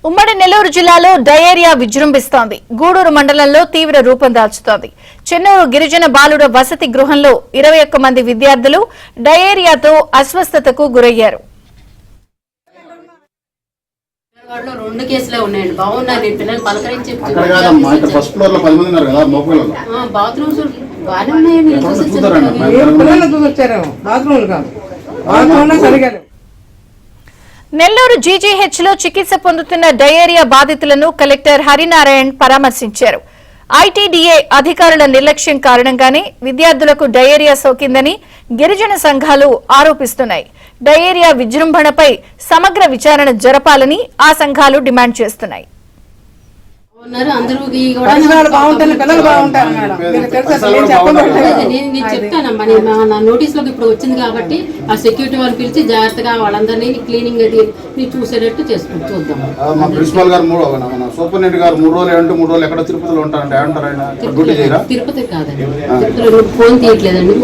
ఉమ్మడి నెల్లూరు జిల్లాలో డయేరియా విజృంభిస్తోంది. గూడూరు మండలంలో తీవ్ర రూపం దాల్చుతోంది. చెన్నూరు గిరిజన బాలుర వసతి గృహంలో 21 మంది విద్యార్థులు డయేరియాతో అస్వస్థతకు గురయ్యారు. రెండు కేసులే ఉన్నాయండి. బాగున్నారు పిల్లలు పలకరించి బాత్రూమ్స్ బాగానే ఉన్నాయండి. నెల్లూరు జీజీహెచ్ లో చికిత్స పొందుతున్న డయేరియా బాధితులను కలెక్టర్ హరినారాయణ్ పరామర్శించారు. ఐటీడీఏ అధికారుల నిర్లక్ష్యం కారణంగానే విద్యార్థులకు డయేరియా సోకిందని గిరిజన సంఘాలు ఆరోపిస్తున్నాయి. డయేరియా విజృంభణపై సమగ్ర విచారణ జరపాలని ఆ సంఘాలు డిమాండ్ చేస్తున్నాయి. చెప్తానమ్మా, నా నోటీస్ లోకి ఇప్పుడు వచ్చింది కాబట్టి ఆ సెక్యూరిటీ వాళ్ళు పిలిచి జాగ్రత్తగా వాళ్ళందరినీ క్లీనింగ్ చూసేటట్టు చేసుకుంటూ చూద్దాం. ప్రిన్సిపల్ గారు సూపరింటెండెంట్ గారు 3 రోజులు ఏంటంటే 3 రోజులు ఎక్కడ తిరుపతిలో ఉంటారంటే ఏమంటారు? తిరుపతి కాదండి, తిరుపతిలో ఫోన్ తీయట్లేదండి.